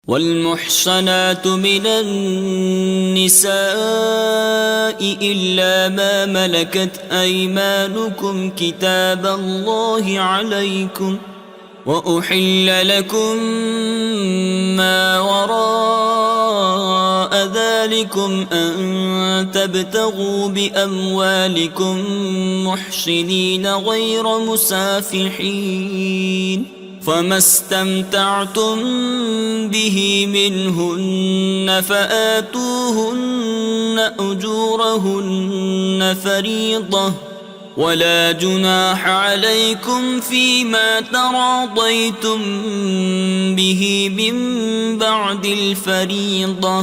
والمحصنات من النساء إلا ما ملكت أيمانكم كتاب الله عليكم وأحل لكم ما وراء ذلكم أن تبتغوا بأموالكم محصنين غير مسافحين فما استمتعتم به منهن فآتوهن أجورهن فريضة ولا جناح عليكم فيما تراضيتم به من بعد الفريضة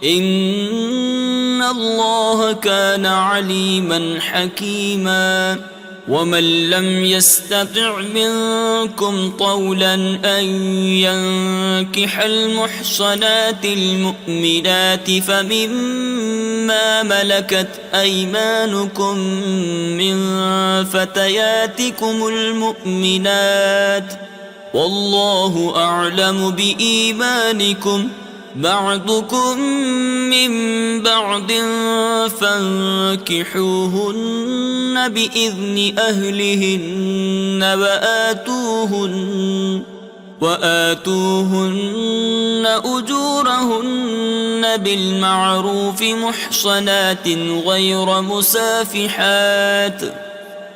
إن الله كان عليما حكيما ومن لم يستطع منكم طولا أن ينكح المحصنات المؤمنات فمما ملكت أيمانكم من فتياتكم المؤمنات والله أعلم بإيمانكم بعضكم من بعض فانكحوهن بإذن أهلهن وآتوهن أجورهن بالمعروف محصنات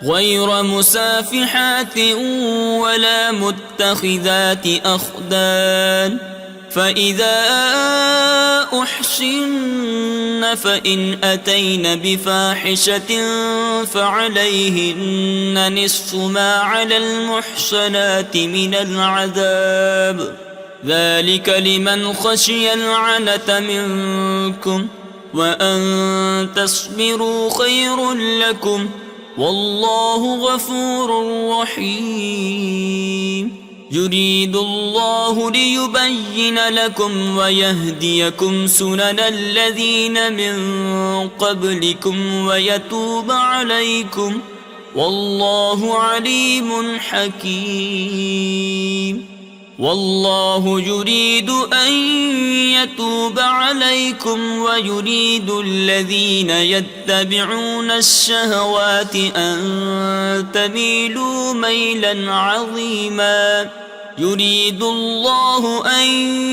غير مسافحات ولا متخذات أخدان فإذا أحصن فإن أتين بفاحشة فعليهن نصف ما على المحصنات من العذاب ذلك لمن خشي العنة منكم وأن تصبروا خير لكم والله غفور رحيم يريد الله ليبين لكم ويهديكم سنن الذين من قبلكم ويتوب عليكم والله عليم حكيم والله يريد أن يتوب عليكم ويريد الذين يتبعون الشهوات أن تميلوا ميلا عظيما يريد الله أن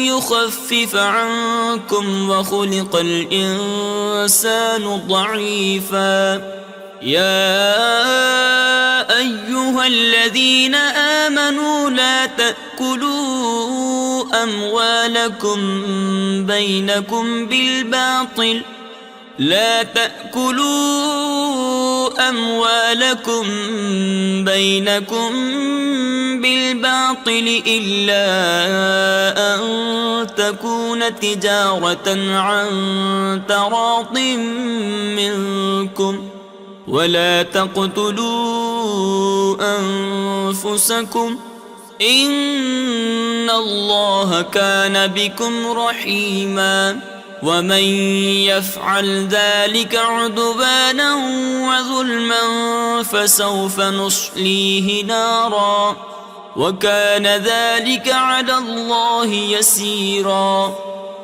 يخفف عنكم وخلق الإنسان ضعيفا يا أيها الذين آمنوا لا تأكلوا أموالكم بينكم بالباطل إلا أن تكون تجارة عن تراض منكم ولا تقتلوا أنفسكم إن الله كان بكم رحيما ومن يفعل ذلك عدوانا وظلما فسوف نصليه نارا وكان ذلك على الله يسيرا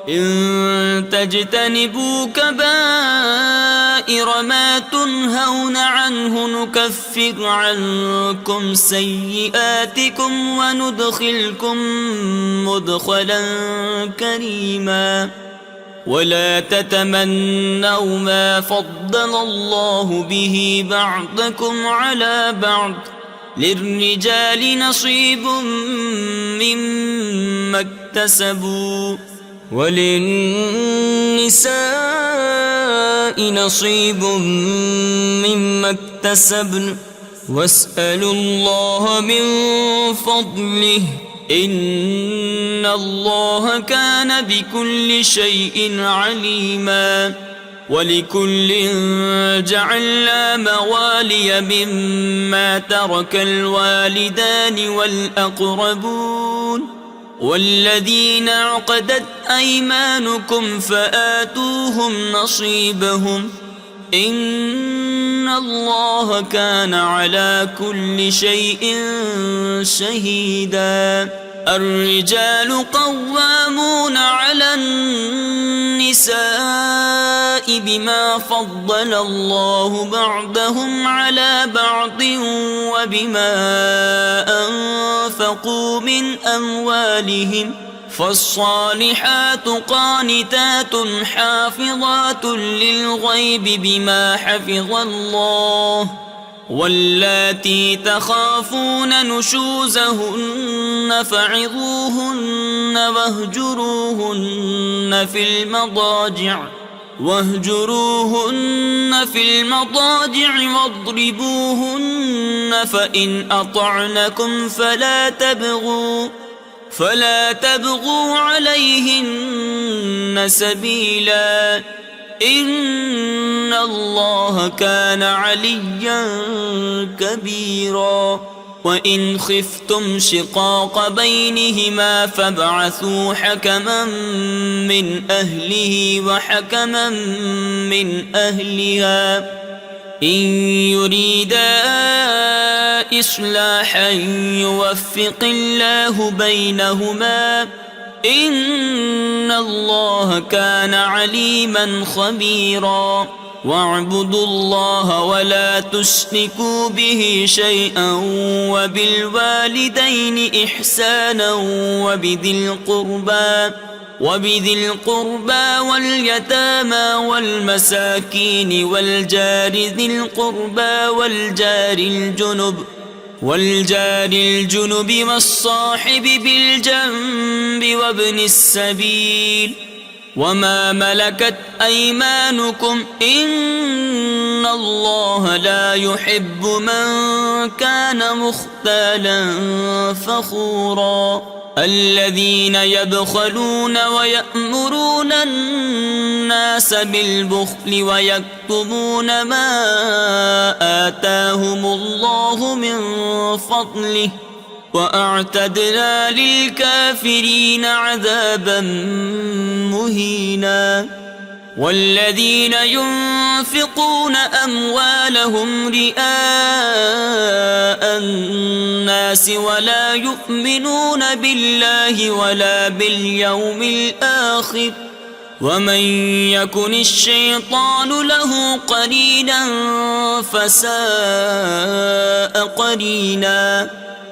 إن تجتنبوا كبائر ما تنهون عنه نكفر عنكم سيئاتكم وندخلكم مدخلا كريما ولا تتمنوا ما فضل الله به بعضكم على بعض للرجال نصيب مما اكتسبوا وللنساء نصيب مما اكتسبن واسألوا الله من فضله إن الله كان بكل شيء عليما ولكل جعلنا موالي مما ترك الوالدان والأقربون والذين عقدت أيمانكم فآتوهم نصيبهم إن الله كان على كل شيء شهيدا الرجال قوامون على النساء بما فضل الله بعضهم على بعض وبما أنفقوا من أموالهم فالصالحات قانتات حافظات للغيب بما حفظ الله واللاتي تخافون نشوزهن فعظوهن واهجروهن في المضاجع واضربوهن فإن أطعنكم فلا تبغوا عليهن سبيلا إن الله كان عليا كبيرا وإن خفتم شقاق بينهما فابعثوا حكما من أهله وحكما من أهلها إن يريدا إصلاحا يوفق الله بينهما إن الله كان عليما خبيرا واعبدوا الله ولا تشركوا به شيئا وبالوالدين إحسانا وبذي القربى واليتامى والمساكين والجار ذي القربى والجار الجنب والصاحب بالجنب وابن السبيل وما ملكت أيمانكم إن الله لا يحب من كان مختالا فخورا الذين يبخلون ويأمرون الناس بالبخل ويكتمون ما آتاهم الله من فضله وأعتدنا للكافرين عذابا مهينا والذين ينفقون أموالهم رئاء الناس ولا يؤمنون بالله ولا باليوم الآخر ومن يكن الشيطان له قرينا فساء قرينا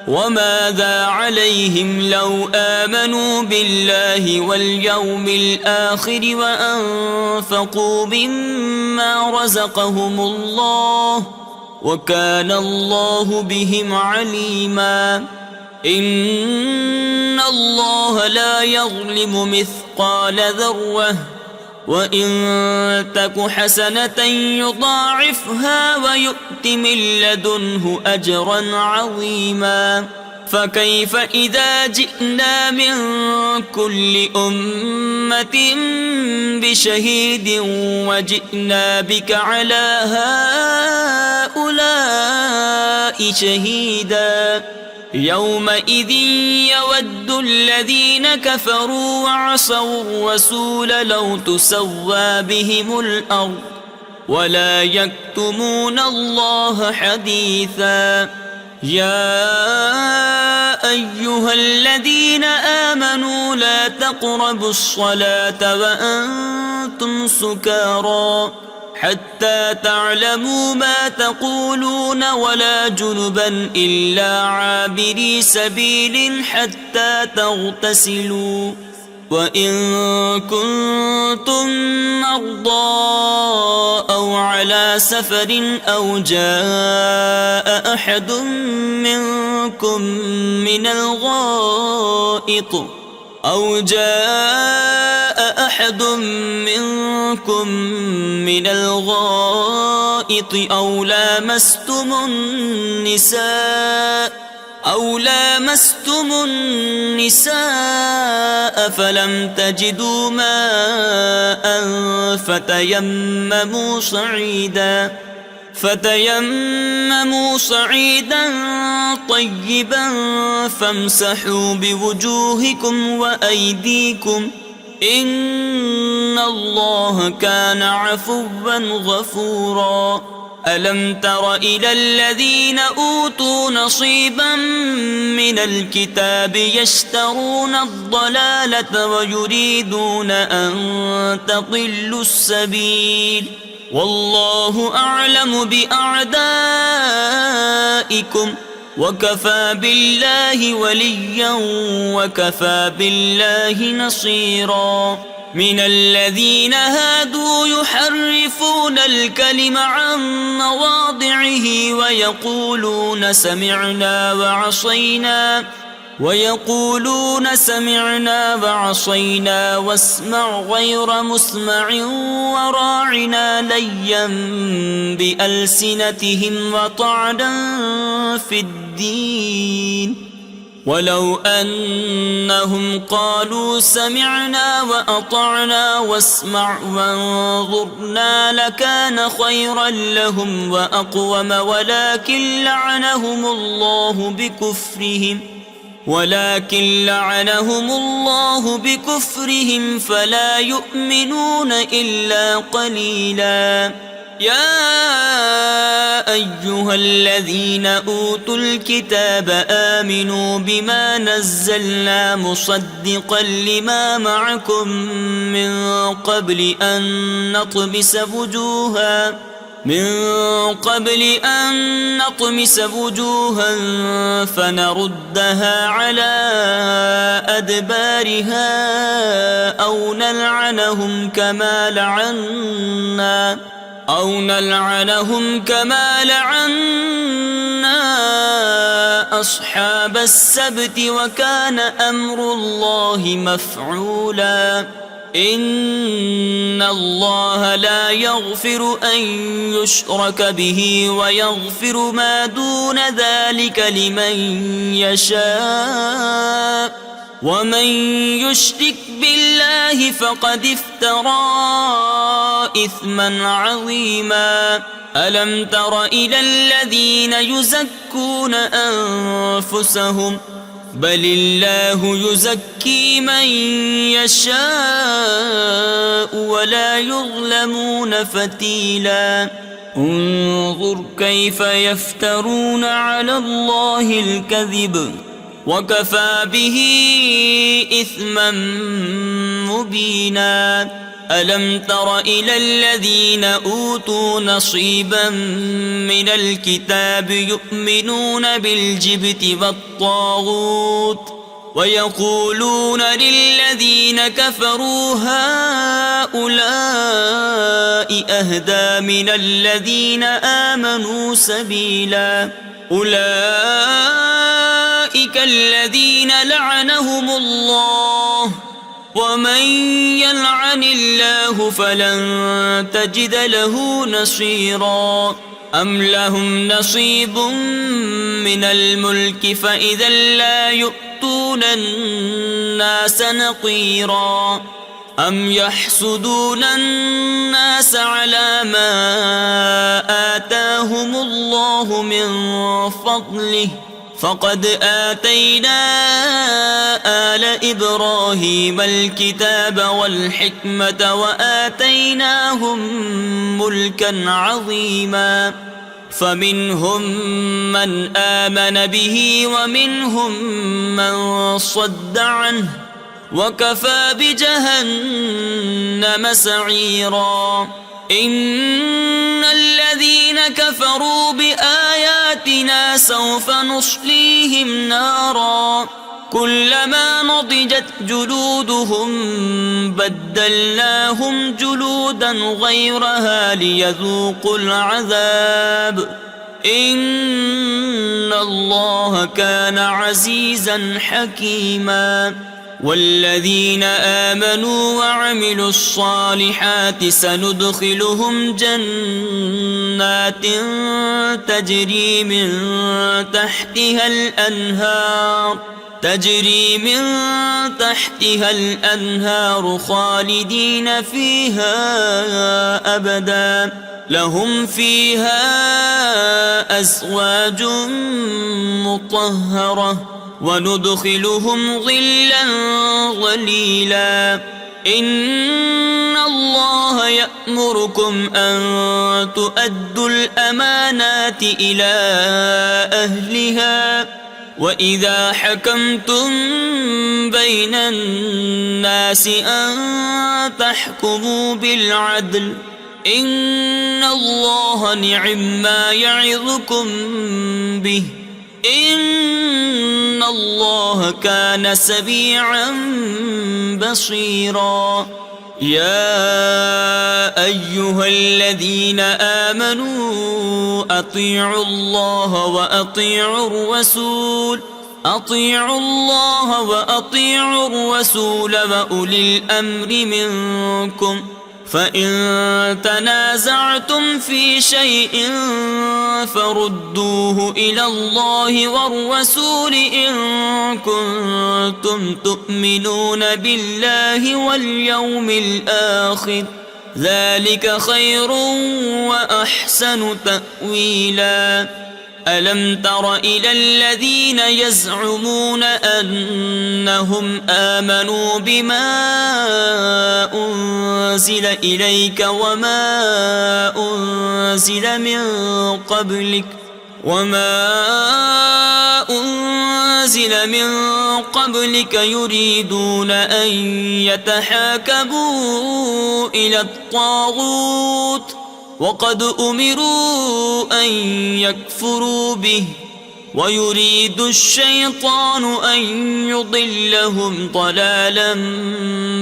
وماذا عليهم لو آمنوا بالله واليوم الآخر وأنفقوا مما رزقهم الله وكان الله بهم عليما إن الله لا يظلم مثقال ذرة وإن تك حسنة يضاعفها ويؤت من لدنه أجرا عظيما فكيف إذا جئنا من كل أمة بشهيد وجئنا بك على هؤلاء شهيدا يومئذ يود الذين كفروا وعصوا الرسول لو تسوى بهم الأرض ولا يكتمون الله حديثا يا أيها الذين آمنوا لا تقربوا الصلاة وأنتم سكارى حتى تعلموا ما تقولون ولا جنبا إلا عابري سبيل حتى تغتسلوا وإن كنتم مرضى أو على سفر أو جاء أحد منكم من الغائط أو لامستم النساء فلم تجدوا ماء فتيمموا صعيدا طيبا فامسحوا بوجوهكم وأيديكم إن الله كان عفوا غفورا ألم تر إلى الذين أوتوا نصيبا من الكتاب يشترون الضلالة ويريدون أن تضلوا السبيل والله أعلم بأعدائكم وكفى بالله وليا وكفى بالله نصيرا من الذين هادوا يحرفون الكلم عن مواضعه ويقولون سمعنا وعصينا واسمع غير مسمع وراعنا ليا بألسنتهم وطعنا في الدين ولو أنهم قالوا سمعنا وأطعنا واسمع وانظرنا لكان خيرا لهم وأقوم ولكن لعنهم الله بكفرهم فلا يؤمنون إلا قليلا يا أيها الذين أوتوا الكتاب آمنوا بما نزلنا مصدقا لما معكم من قبل أن نطمس وجوها فنردها على أدبارها أو نلعنهم كما لعنا أصحاب السبت وكان أمر الله مفعولا إن الله لا يغفر أن يشرك به ويغفر ما دون ذلك لمن يشاء ومن يشرك بالله فقد افترى إثما عظيما ألم تر إلى الذين يزكون أنفسهم بل الله يزكي من يشاء ولا يظلمون فتيلا انظر كيف يفترون على الله الكذب وكفى به إثما مبينا ألم تر إلى الذين أوتوا نصيبا من الكتاب يؤمنون بالجبت والطاغوت ويقولون للذين كفروا هؤلاء أهدى من الذين آمنوا سبيلا أولئك الذين لعنهم الله ومن يلعن الله فلن تجد له نصيرا أم لهم نصيب من الملك فإذا لا يؤتون الناس نقيرا أم يحسدون الناس على ما آتاهم الله من فضله فقد آتينا آل إبراهيم الكتاب والحكمة وآتيناهم ملكا عظيما فمنهم من آمن به ومنهم من صد عنه وكفى بجهنم سعيرا إن الذين كفروا بآياتنا سوف نصليهم نارا كلما نضجت جلودهم بدلناهم جلودا غيرها ليذوقوا العذاب إن الله كان عزيزا حكيما والذين آمنوا وعملوا الصالحات سندخلهم جنات تجري من تحتها الأنهار خالدين فيها أبدا لهم فيها أزواج مطهرة وندخلهم ظلا ظليلا إن الله يأمركم أن تؤدوا الأمانات إلى أهلها وإذا حكمتم بين الناس أن تحكموا بالعدل إن الله نعم ما يعظكم به إن الله كان سميعا بصيرا يا أيها الذين آمنوا أطيعوا الله وأطيعوا الرسول وأولي الأمر منكم فإن تنازعتم في شيء فردوه إلى الله والرسول إن كنتم تؤمنون بالله واليوم الآخر ذلك خير وأحسن تأويلا ألم تر إلى الذين يزعمون أنهم آمنوا بما أنزل إليك وما أنزل من قبلك يريدون أن يتحاكموا إلى الطاغوت وقد أمروا أن يكفروا به ويريد الشيطان أن يضلهم ضلالا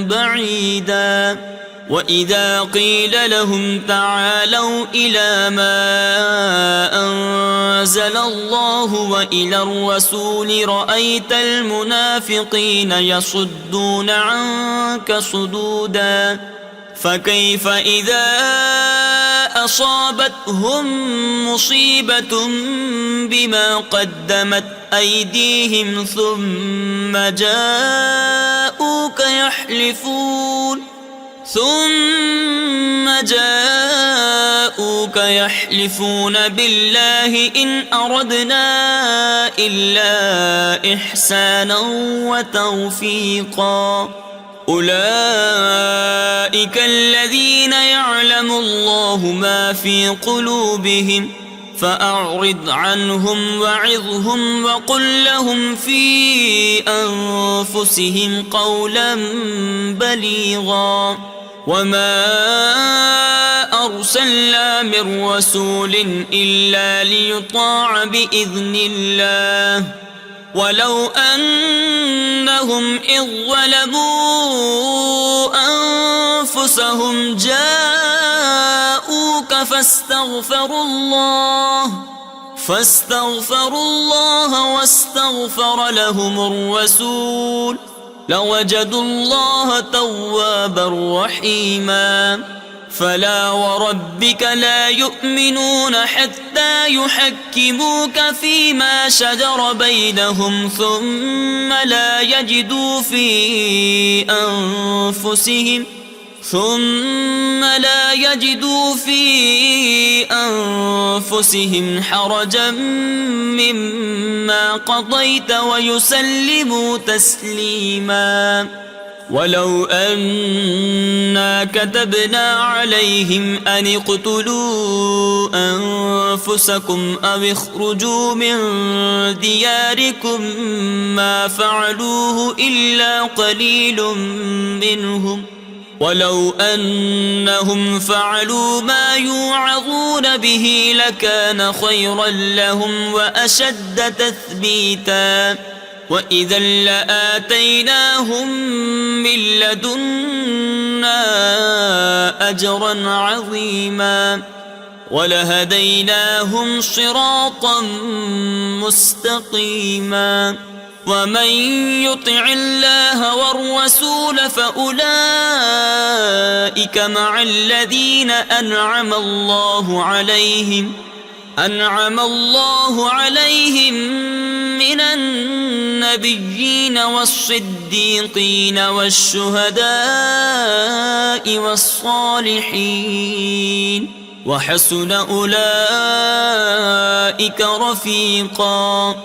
بعيدا وإذا قيل لهم تعالوا إلى ما أنزل الله وإلى الرسول رأيت المنافقين يصدون عنك صدودا فكيف إذا أصابتهم مصيبة بما قدمت أيديهم ثم جاءوك يحلفون بالله إن أردنا إلا إحسانا وتوفيقا أولئك الذين يعلم الله ما في قلوبهم فأعرض عنهم وعظهم وقل لهم في أنفسهم قولا بليغا وما أرسلنا من رسول إلا ليطاع بإذن الله ولو أنهم إذ ظلموا أنفسهم جاءوك فاستغفروا الله واستغفر لهم الرسول لوجدوا الله توابا رحيما فلا وربك لا يؤمنون حتى يحكموك فيما شجر بينهم ثم لا يجدوا في أنفسهم حرجا مما قضيت ويسلموا تسليما ولو أنا كتبنا عليهم أن اقتلوا أنفسكم أو اخرجوا من دياركم ما فعلوه إلا قليل منهم ولو أنهم فعلوا ما يوعظون به لكان خيرا لهم وأشد تثبيتا وإذا لآتيناهم من لدنا أجرا عظيما ولهديناهم صراطا مستقيما ومن يطع الله والرسول فأولئك مع الذين أنعم الله عليهم من النبيين والصديقين والشهداء والصالحين وحسن أولئك رفيقا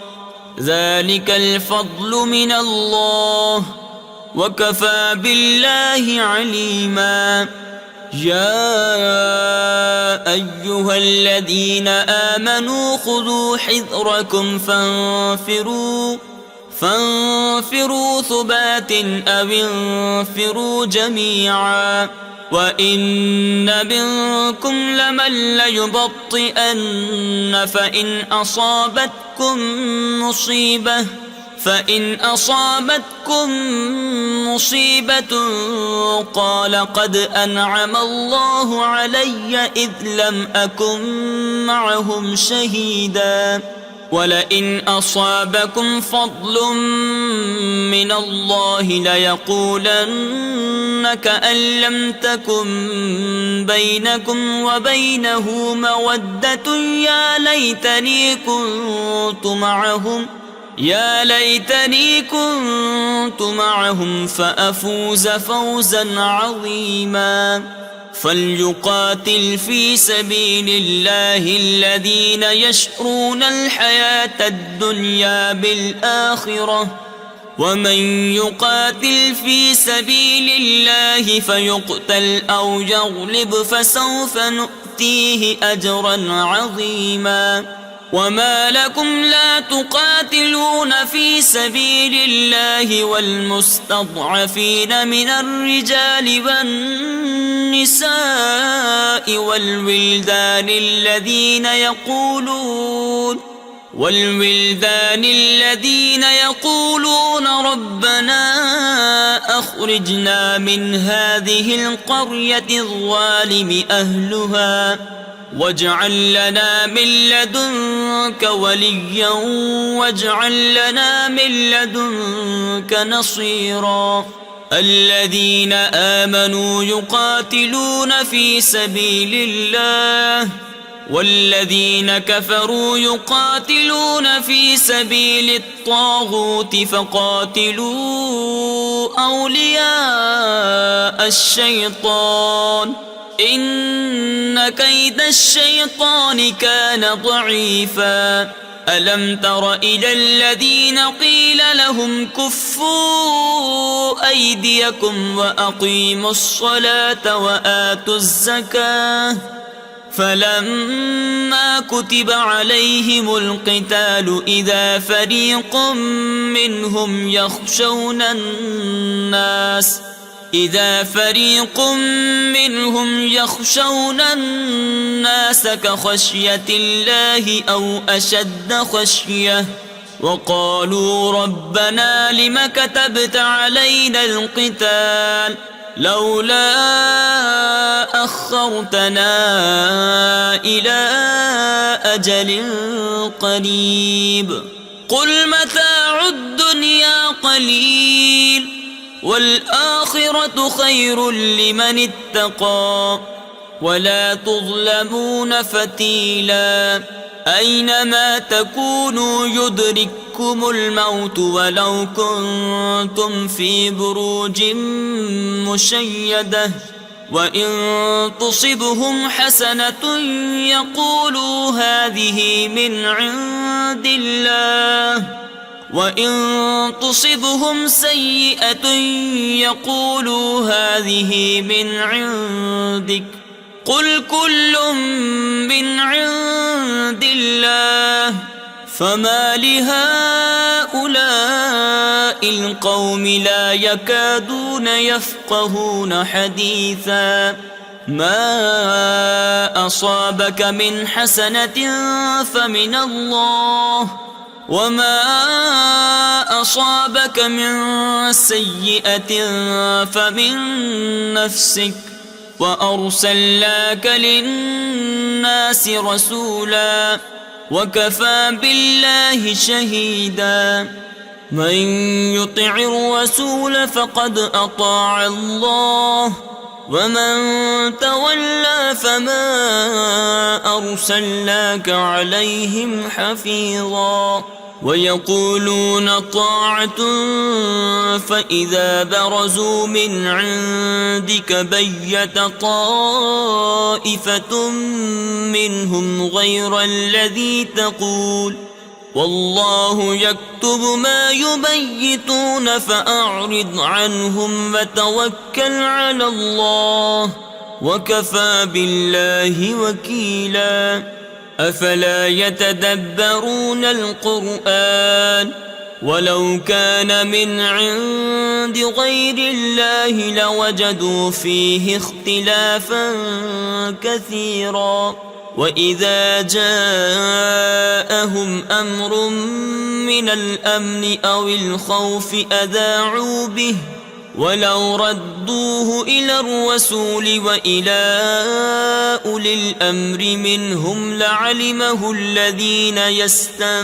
ذلك الفضل من الله وكفى بالله عليما يا أيها الذين آمنوا خذوا حذركم فانفروا ثبات أو انفروا جميعا وإن منكم لمن ليبطئن فإن أصابتكم مصيبة قال قد أنعم الله علي إذ لم أكن معهم شهيدا ولئن أصابكم فضل من الله ليقولن كأن لم تكن بينكم وبينه مودة يا ليتني كنت معهم فأفوز فوزا عظيما فليقاتل في سبيل الله الذين يشرون الحياة الدنيا بالآخرة ومن يقاتل في سبيل الله فيقتل أو يغلب فسوف نؤتيه أجرا عظيما وما لكم لا تقاتلون في سبيل الله والمستضعفين من الرجال والنساء والولدان الذين يقولون ربنا أخرجنا من هذه القرية الظالم أهلها واجعل لنا من لدنك وليا واجعل لنا من لدنك نصيرا الذين آمنوا يقاتلون في سبيل الله والذين كفروا يقاتلون في سبيل الطاغوت فقاتلوا أولياء الشيطان إن كيد الشيطان كان ضعيفا ألم تر إلى الذين قيل لهم كفوا أيديكم وأقيموا الصلاة وآتوا الزكاة فلما كتب عليهم القتال إذا فريق منهم يخشون الناس كخشية الله أو أشد خشية وقالوا ربنا لم كتبت علينا القتال لولا أخرتنا إلى أجل قريب قل متاع الدنيا قليل والآخرة خير لمن اتقى ولا تظلمون فتيلا أينما تكونوا يدرككم الموت ولو كنتم في بروج مشيدة وإن تصبهم حسنة يقولوا هذه من عند الله وإن تصبهم سيئة يقولوا هذه من عندك قل كل من عند الله فما لهؤلاء القوم لا يكادون يفقهون حديثا ما أصابك من حسنة فمن الله وما أصابك من سيئة فمن نفسك وأرسلناك للناس رسولا وكفى بالله شهيدا من يطع الرسول فقد أطاع الله ومن تولى فما أرسلناك عليهم حفيظا ويقولون طاعة فإذا برزوا من عندك بيت طائفة منهم غير الذي تقول والله يكتب ما يبيتون فأعرض عنهم وتوكل على الله وكفى بالله وكيلا أفلا يتدبرون القرآن ولو كان من عند غير الله لوجدوا فيه اختلافا كثيرا وإذا جاءهم أمر من الأمن أو الخوف أذاعوا به ولو ردوه إلى الرسول وإلى أولي الأمر منهم لعلمه الذين يستنبطونه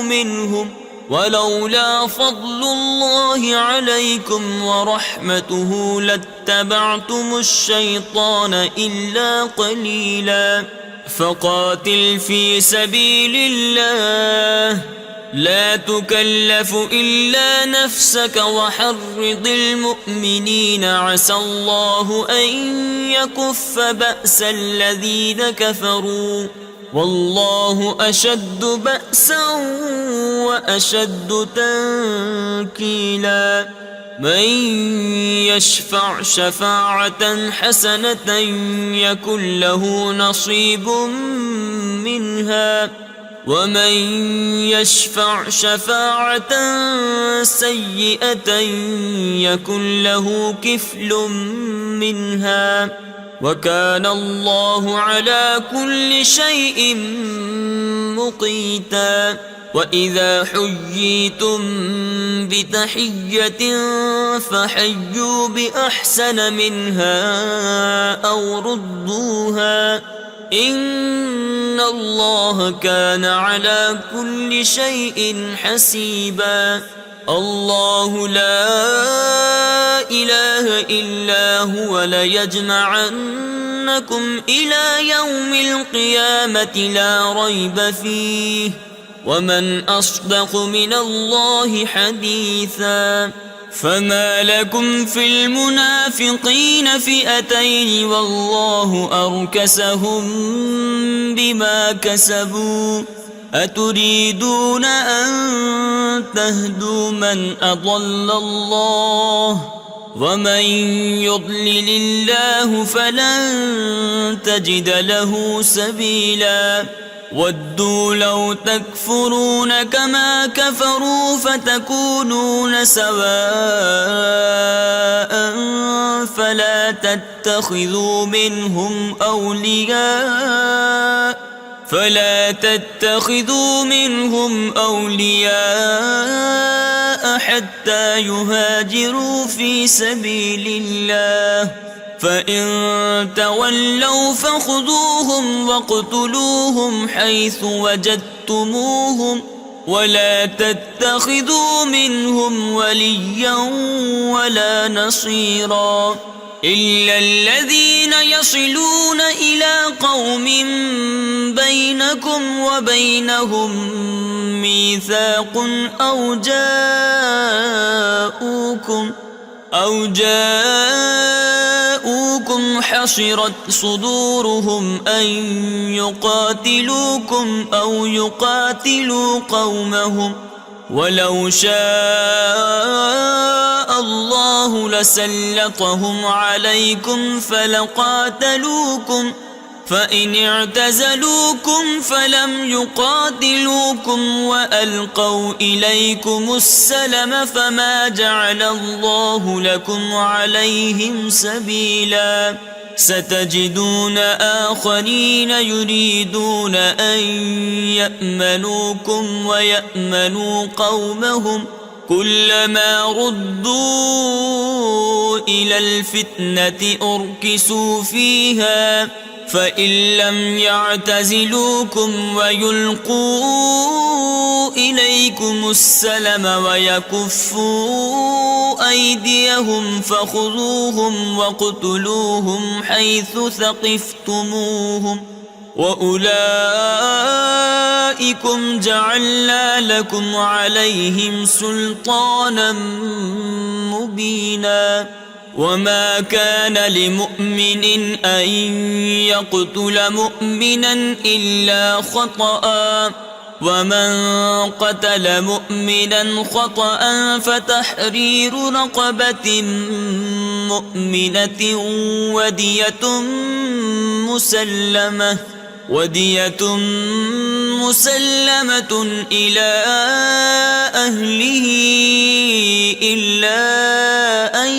منهم ولولا فضل الله عليكم ورحمته لاتبعتم الشيطان إلا قليلا فقاتل في سبيل الله لا تكلف إلا نفسك وحرض المؤمنين عسى الله أن يكف بأس الذين كفروا والله أشد بأسا وأشد تنكيلا من يشفع شفاعة حسنة يكن له نصيب منها ومن يشفع شفاعة سيئة يكن له كفل منها وكان الله على كل شيء مقيتا وإذا حييتم بتحية فحيوا بأحسن منها أو ردوها إن الله كان على كل شيء حسيبا الله لا إله إلا هو ليجمعنكم إلى يوم القيامة لا ريب فيه ومن أصدق من الله حديثا فما لكم في المنافقين فئتين والله أركسهم بما كسبوا أتريدون أن تهدوا من أضل الله ومن يضلل الله فلن تجد له سبيلا ودوا لو تكفرون كما كفروا فتكونون سواء فلا تتخذوا منهم أولياء حتى يهاجروا في سبيل الله فإن تولوا فخذوهم واقتلوهم حيث وجدتموهم ولا تتخذوا منهم وليا ولا نصيرا إلا الذين يصلون إلى قوم بينكم وبينهم ميثاق أو جاءوكم حصرت صدورهم أن يقاتلوكم أو يقاتلوا قومهم ولو شاء الله لسلطهم عليكم فلقاتلوكم فإن اعتزلوكم فلم يقاتلوكم وألقوا إليكم السلم فما جعل الله لكم عليهم سبيلا ستجدون آخرين يريدون أن يأمنوكم ويأمنوا قومهم كلما ردوا إلى الفتنة أركسوا فيها فإن لم يعتزلوكم ويلقوا إليكم السلم ويكفوا أيديهم فخذوهم واقتلوهم حيث ثقفتموهم وأولئكم جعلنا لكم عليهم سلطانا مبينا وما كان لمؤمن أن يقتل مؤمنا إلا خطأ ومن قتل مؤمنا خطأ فتحرير رقبة مؤمنة ودية مسلمة إلى أهله إلا أن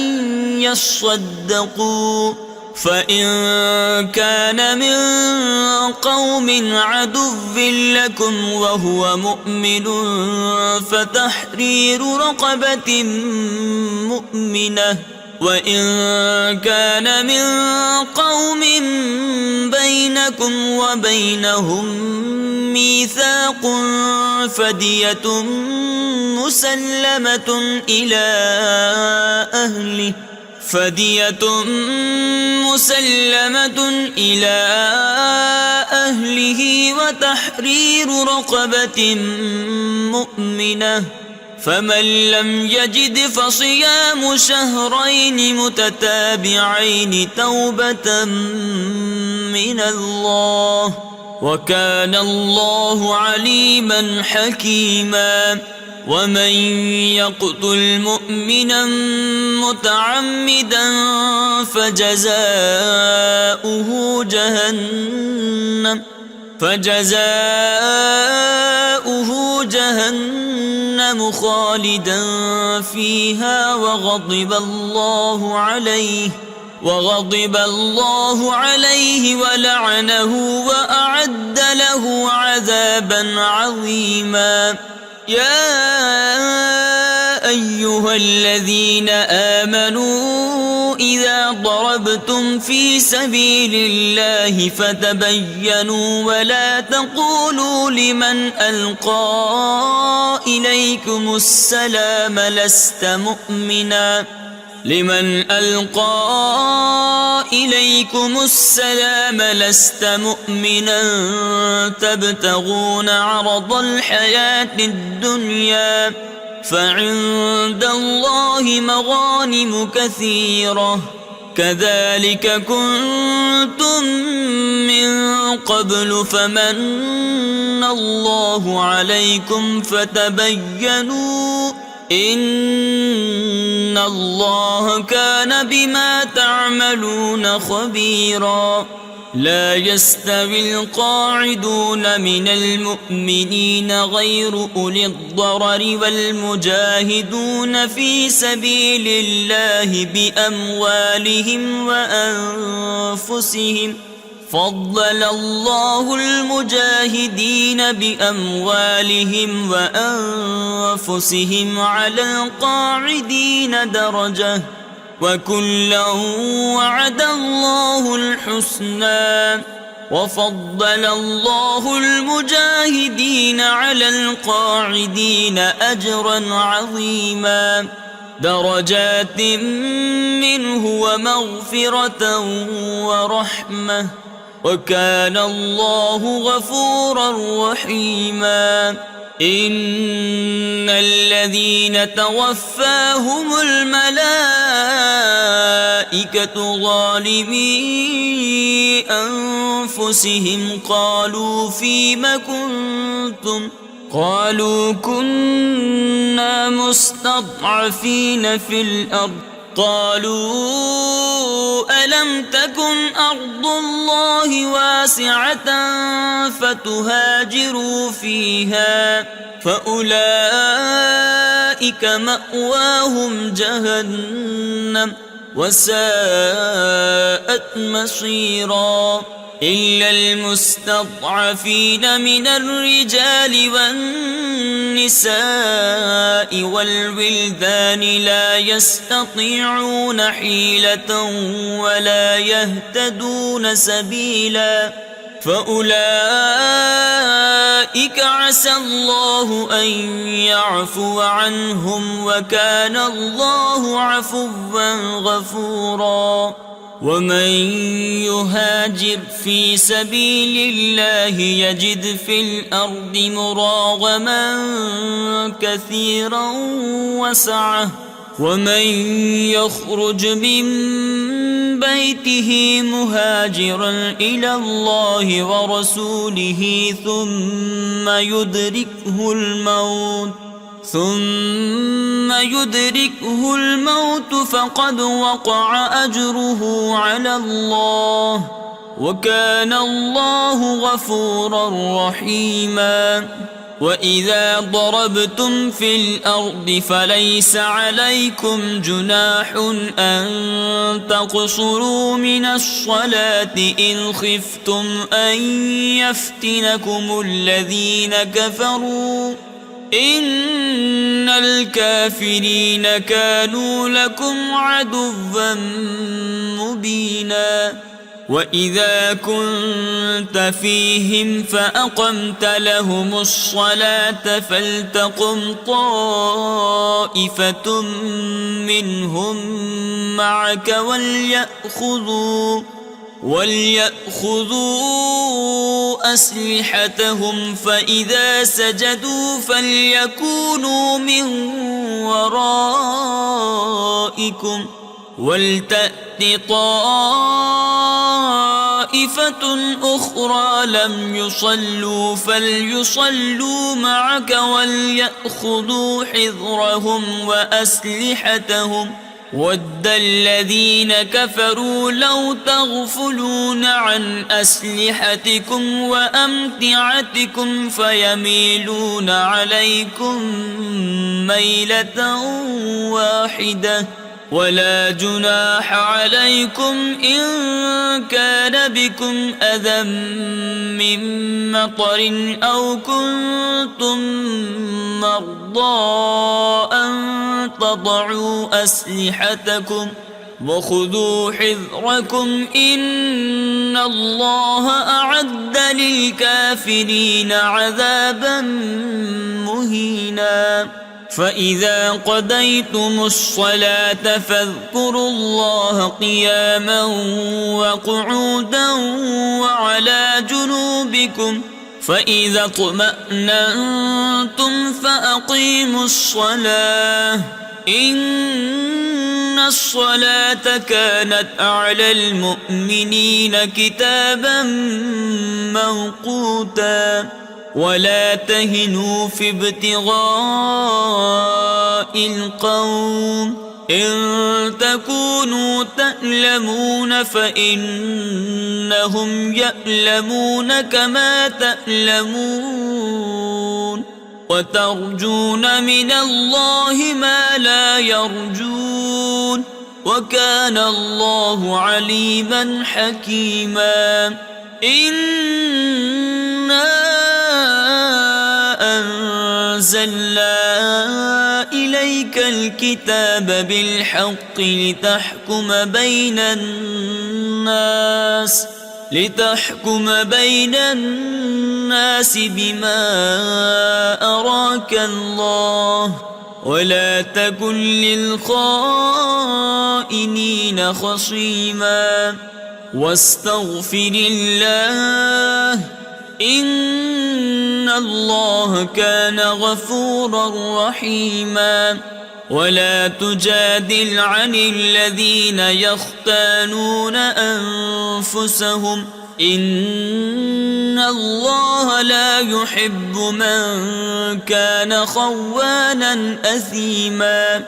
يصدقوا فإن كان من قوم عدو لكم وهو مؤمن فتحرير رقبة مؤمنة وإن كان من قوم بينكم وبينهم ميثاق فدية مسلمة إلى أهله وتحرير رقبة مؤمنة فمن لم يجد فصيام شهرين متتابعين توبة من الله وكان الله عليما حكيما ومن يقتل مؤمنا متعمدا فجزاؤه جهنم خالدا فيها وغضب الله عليه ولعنه وأعد له عذابا عظيما يا أيها الذين آمنوا إذا ضربتم في سبيل الله فتبينوا ولا تقولوا لمن ألقى إليكم السلام لست مؤمنا تبتغون عرض الحياة الدنيا فعند الله مغانم كثيرة كذلك كنتم من قبل فمن الله عليكم فتبينوا إن الله كان بما تعملون خبيرا لا يستوي القاعدون من المؤمنين غير أولي الضرر والمجاهدون في سبيل الله بأموالهم وأنفسهم فضل الله المجاهدين بأموالهم وأنفسهم على القاعدين درجة وكلا وعد الله الحسنى وفضل الله المجاهدين على القاعدين أجرا عظيما درجات منه ومغفرة ورحمة وكان الله غفورا رحيما إن الذين توفاهم الملائكة ظالمي أنفسهم قالوا فيم كنتم قالوا كنا مستضعفين في الأرض قالوا ألم تكن أرض الله واسعة فتهاجروا فيها فأولئك مأواهم جهنم وساءت مصيرا إلا المستضعفين من الرجال والنساء والولدان لا يستطيعون حيلة ولا يهتدون سبيلا فأولئك عسى الله أن يعفو عنهم وكان الله عفوا غفورا ومن يهاجر في سبيل الله يجد في الأرض مراغما كثيرا وسعة ومن يخرج من بيته مهاجرا إلى الله ورسوله ثم يدركه الموت فقد وقع أجره على الله، وكان الله غفورا رحيما. وإذا ضربتم في الأرض فليس عليكم جناح أن تقصروا من الصلاة إن خفتم أن يفتنكم الذين كفروا، إن الكافرين كانوا لكم عدوا مبينا. وإذا كنت فيهم فأقمت لهم الصلاة فلتقم طائفة منهم معك وليأخذوا أسلحتهم، فإذا سجدوا فليكونوا من ورائكم ولتأت طائفة أخرى لم يصلوا فليصلوا معك وليأخذوا حذرهم وأسلحتهم. ود الذين كفروا لو تغفلون عن أسلحتكم وأمتعتكم فيميلون عليكم ميلة واحدة، ولا جناح عليكم إن كان بكم أذى من مطر أو كنتم مرضى أن تضعوا أسلحتكم وخذوا حذركم إن الله أعد للكافرين عذابا مهينا. فإذا قضيتم الصلاة فاذكروا الله قياما وقعودا وعلى جنوبكم، فإذا اطمأننتم فأقيموا الصلاة إن الصلاة كانت على المؤمنين كتابا موقوتا. ولا تهنوا في ابتغاء القوم إن تكونوا تألمون فإنهم يألمون كما تألمون، وترجون من الله ما لا يرجون، وكان الله عليما حكيما. إنا أنزلنا إليك الكتاب بالحق لتحكم بين الناس بما أراك الله، ولا تكن للخائنين خصيما، واستغفر الله إن الله كان غفورا رحيما. ولا تجادل عن الذين يختانون أنفسهم إن الله لا يحب من كان خوانا أثيما.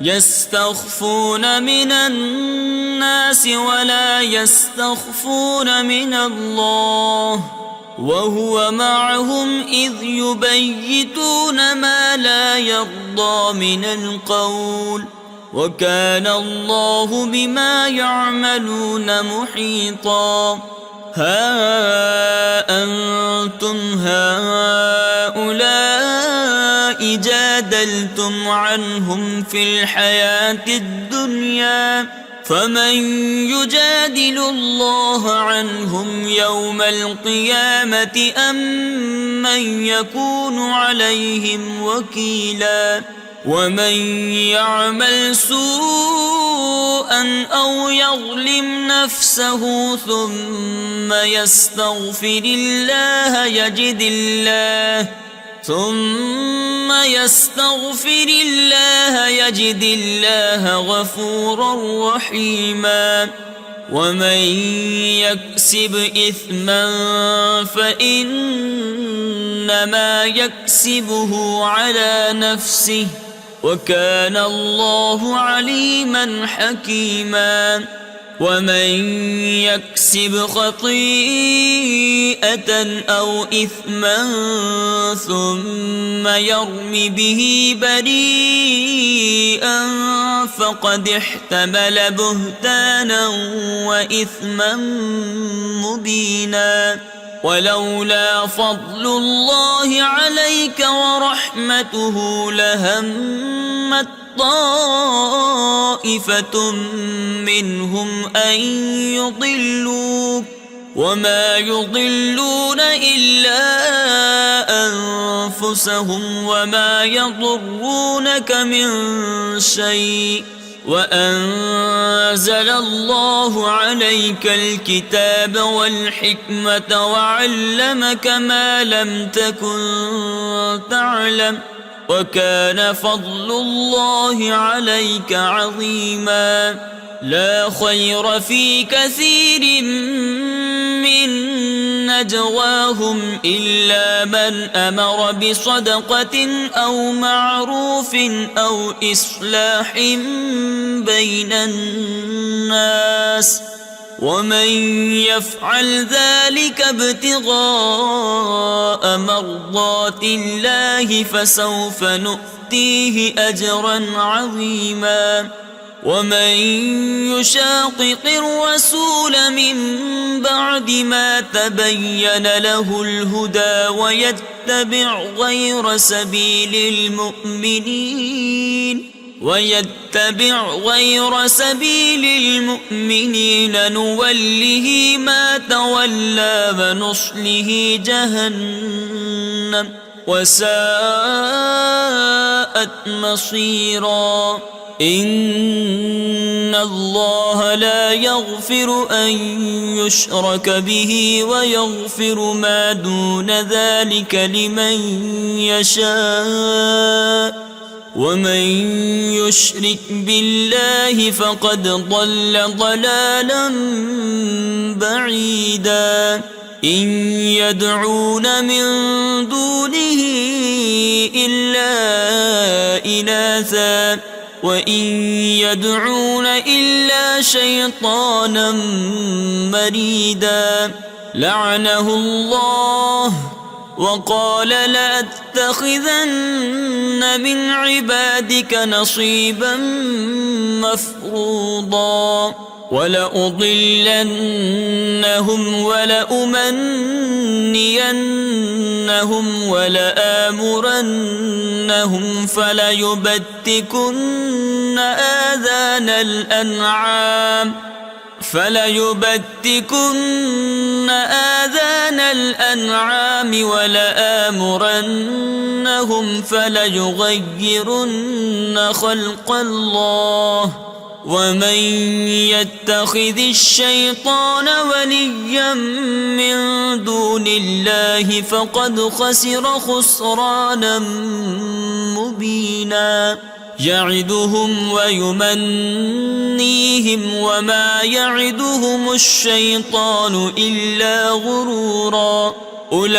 يستخفون من الناس ولا يستخفون من الله وهو معهم إذ يبيتون ما لا يرضى من القول، وكان الله بما يعملون محيطا. ها أنتم هؤلاء جادلتم عنهم في الحياة الدنيا، فمن يجادل الله عنهم يوم القيامة أم من يكون عليهم وكيلا. ومن يعمل سوءا أو يظلم نفسه ثم يستغفر الله ثم يستغفر الله يجد الله غفورا رحيما ومن يكسب إثما فإنما يكسبه على نفسه وكان الله عليما حكيما ومن يكسب خطيئة أو إثما ثم يرم به بريئا فقد احتمل بهتانا وإثما مبينا ولولا فضل الله عليك ورحمته لهمت طائفة منهم أن يضلوك وما يضلون إلا أنفسهم وما يضرونك من شيء وأنزل الله عليك الكتاب والحكمة وعلمك ما لم تكن تعلم وكان فضل الله عليك عظيما لا خير في كثير من نجواهم إلا من أمر بصدقة أو معروف أو إصلاح بين الناس ومن يفعل ذلك ابتغاء مرضات الله فسوف نؤتيه أجرا عظيما ومن يشاقق الرسول من بعد ما تبين له الهدى ويتبع غير سبيل المؤمنين نوله ما تولى ونصله جهنم وساءت مصيرا إن الله لا يغفر أن يشرك به ويغفر ما دون ذلك لمن يشاء ومن يشرك بالله فقد ضل ضلالا بعيدا إن يدعون من دونه إلا إناثا وإن يدعون إلا شيطانا مريدا لعنه الله وقال لأتخذن من عبادك نصيبا مفروضا ولأضلنهم ولأمنينهم ولآمرنهم فليبتكن آذان الأنعام ولآمرنهم فليغيرن خلق الله ومن يتخذ الشيطان وليا من دون الله فقد خسر خسرانا مبينا يعدهم ويمنيهم وما يعدهم الشيطان إلا غرورا أولئك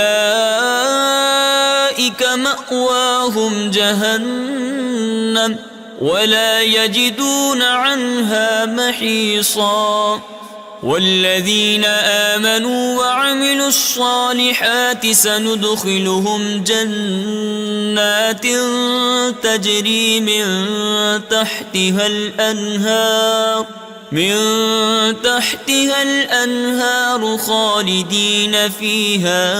مأواهم جهنم ولا يجدون عنها محيصا والذين آمنوا وعملوا الصالحات سندخلهم جنات تجري من تحتها الأنهار خالدين فيها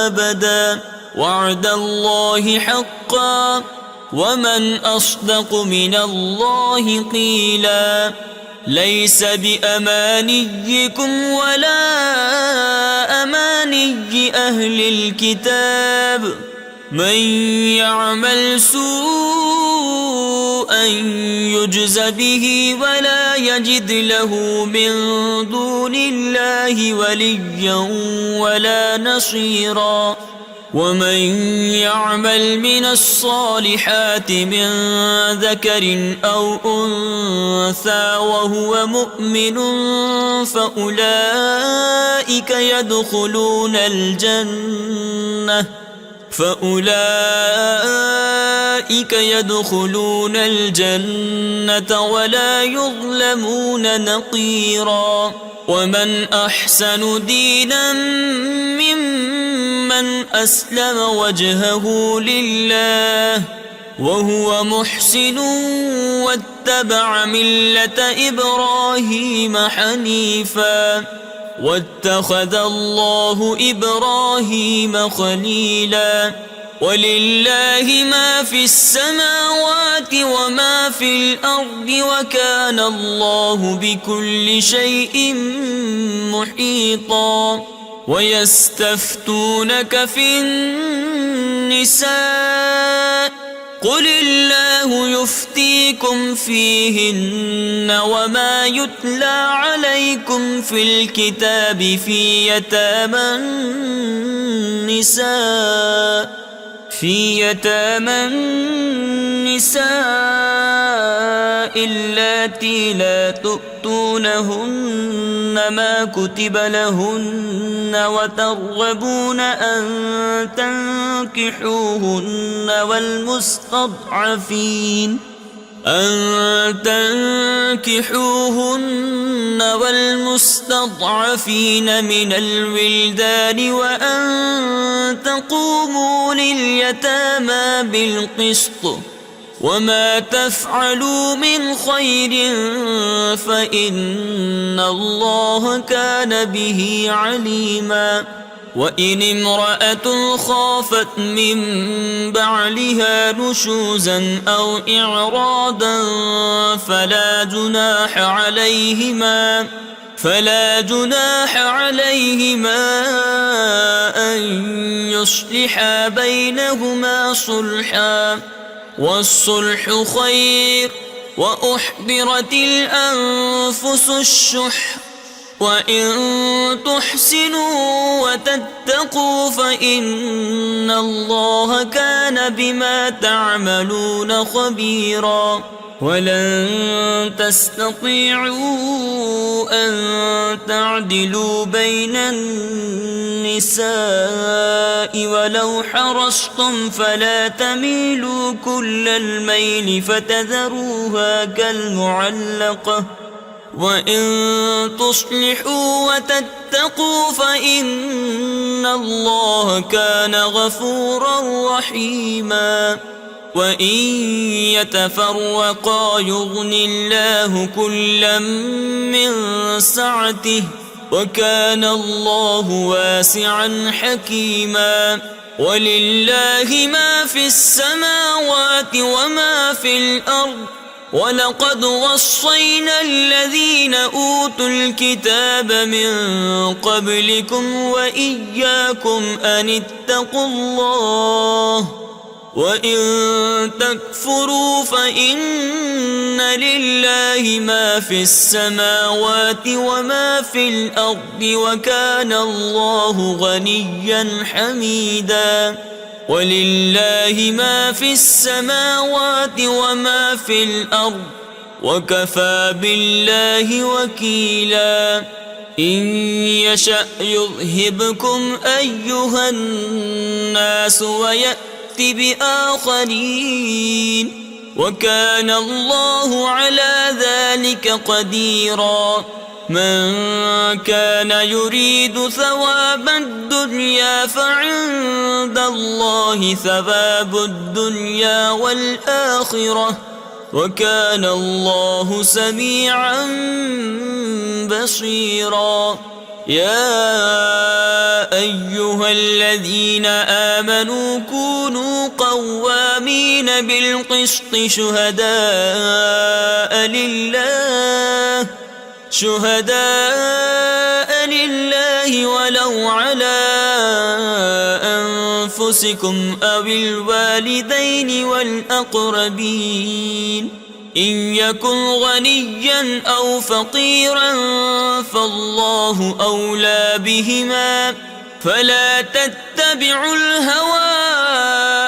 أبدا وعد الله حقا ومن أصدق من الله قيلا ليس بأمانيكم ولا أماني أهل الكتاب من يعمل سوءا يجز به ولا يجد له من دون الله وليا ولا نصيرا ومن يعمل من الصالحات من ذكر أو أنثى وهو مؤمن فأولئك يدخلون الجنة ولا يظلمون نقيرا. ومن أحسن دينا ممن أسلم وجهه لله وهو محسن واتبع ملة إبراهيم حنيفا واتخذ الله إبراهيم خليلا. ولله ما في السماوات وما في الأرض وكان الله بكل شيء محيطا. ويستفتونك في النساء قل الله يفتيكم فيهن وما يتلى عليكم في الكتاب في يتامى النساء اللاتي لا تؤتونهن ما كتب لهن وترغبون أن تنكحوهن والمستضعفين من الولدان وأن تقوموا لليتامى بالقسط وما تفعلوا من خير فإن الله كان به عليما. وإن امرأة خافت من بعلها نشوزا أو إعراضا فلا جناح عليهما أن يصلحا بينهما صلحا والصلح خير. وأحضرت الأنفس الشح وإن تحسنوا وتتقوا فإن الله كان بما تعملون خبيرا. ولن تستطيعوا أن تعدلوا بين النساء ولو حرصتم فلا تميلوا كل الميل فتذروها كالمعلقة. وإن تصلحوا وتتقوا فإن الله كان غفورا رحيما. وإن يتفرقا يغن الله كلا من سعته وكان الله واسعا حكيما. ولله ما في السماوات وما في الأرض ولقد وصينا الذين أوتوا الكتاب من قبلكم وإياكم أن اتقوا الله وإن تكفروا فإن لله ما في السماوات وما في الأرض وكان الله غنيا حميدا. ولله ما في السماوات وما في الأرض وكفى بالله وكيلا. إن يشأ يذهبكم أيها الناس ويأتي بآخرين وكان الله على ذلك قديرا. من كان يريد ثواب الدنيا فعند الله ثواب الدنيا والآخرة وكان الله سميعا بصيرا. يا أيها الذين آمنوا كونوا قوامين بالقسط شهداء لله ولو على أنفسكم أو الوالدين والأقربين إن يكن غنيا أو فقيرا فالله أولى بهما فلا تتبعوا تتبعوا الهوى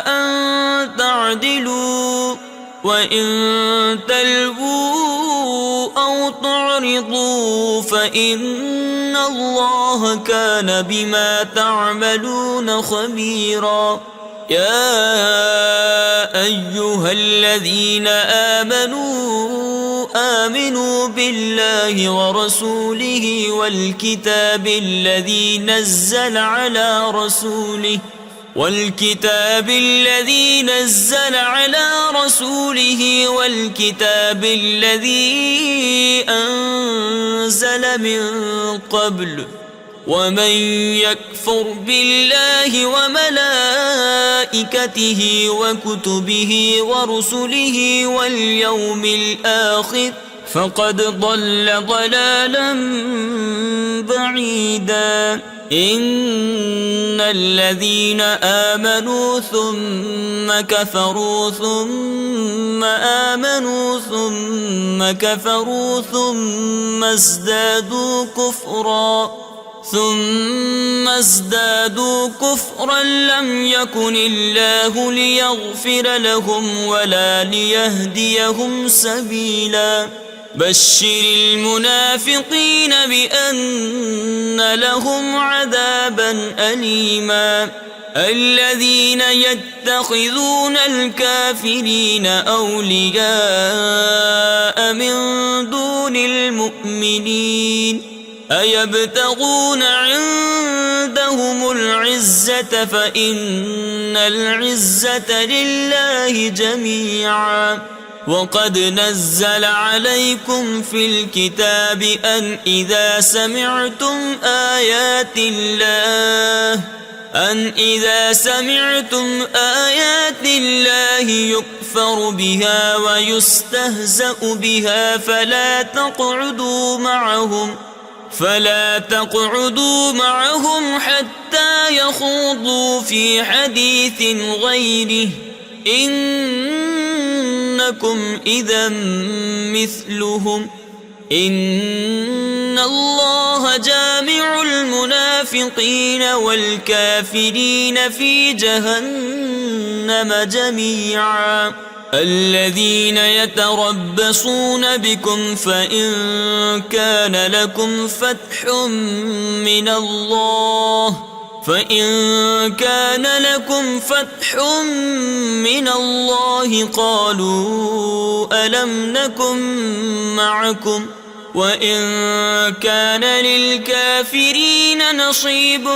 أن تعدلوا وإن تلووا أو تعرضوا فإن الله كان بما تعملون خبيرا. يا أيها الذين آمنوا بالله ورسوله والكتاب الذي نزل على رسوله والكتاب الذي أنزل من قبل ومن يكفر بالله وملائكته وكتبه ورسله واليوم الآخر فقد ضل ضلالا بعيدا. إن الذين آمنوا ثم كفروا ثم آمنوا ثم كفروا ثم ازدادوا كفرا لم يكن الله ليغفر لهم ولا ليهديهم سبيلا. بشر المنافقين بأن لهم عذابا أليما. الذين يتخذون الكافرين أولياء من دون المؤمنين أيبتغون عندهم العزة فإن العزة لله جميعا. وقد نزل عليكم في الكتاب أن إذا سمعتم آيات الله يكفر بها ويستهزأ بها فلا تقعدوا معهم حتى يخوضوا في حديث غيره إنكم إذا مثلهم. إن الله جامع المنافقين والكافرين في جهنم جميعا. الذين يتربصون بكم فإن كان لكم فتح من الله قالوا ألم نكن معكم وإن كان للكافرين نصيب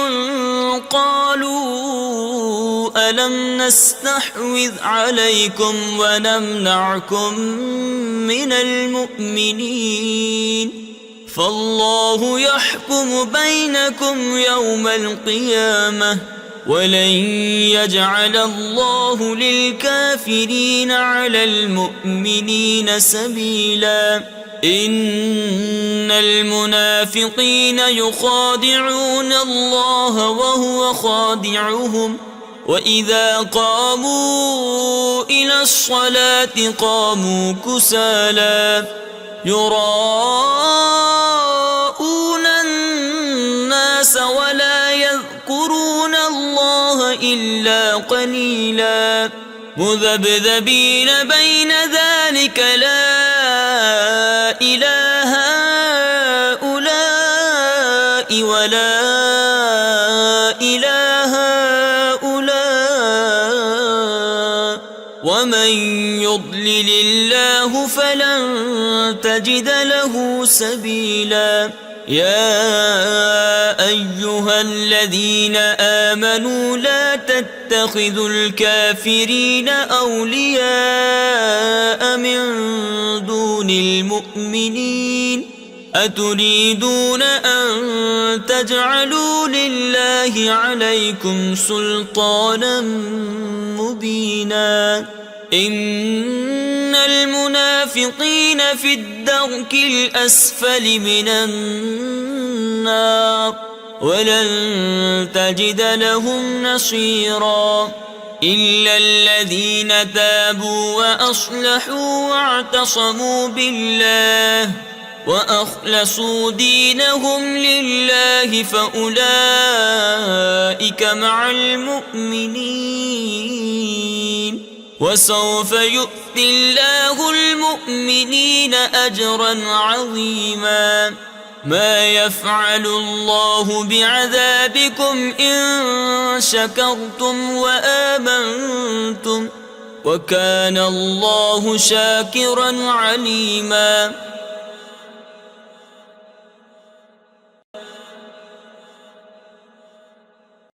قالوا ألم نستحوذ عليكم ونمنعكم من المؤمنين فالله يحكم بينكم يوم القيامة ولن يجعل الله للكافرين على المؤمنين سبيلا. إن المنافقين يخادعون الله وهو خادعهم وإذا قاموا إلى الصلاة قاموا كسالى يراءون الناس ولا يذكرون الله إلا قليلا مذبذبين بين ذلك لا إله هؤلاء ولا إله هؤلاء ومن يضلل الله فلن تجد له سبيلا. يا أيها الذين آمنوا لا تتخذوا الكافرين أولياء من دون المؤمنين أتريدون أن تجعلوا لله عليكم سلطانا مبينا. إن المنافقين في الدرك الأسفل من النار ولن تجد لهم نصيرا إلا الذين تابوا وأصلحوا واعتصموا بالله وأخلصوا دينهم لله فأولئك مع المؤمنين وسوف يؤتي الله المؤمنين أجرا عظيما ما يفعل الله بعذابكم إن شكرتم وآمنتم وكان الله شاكرا عليما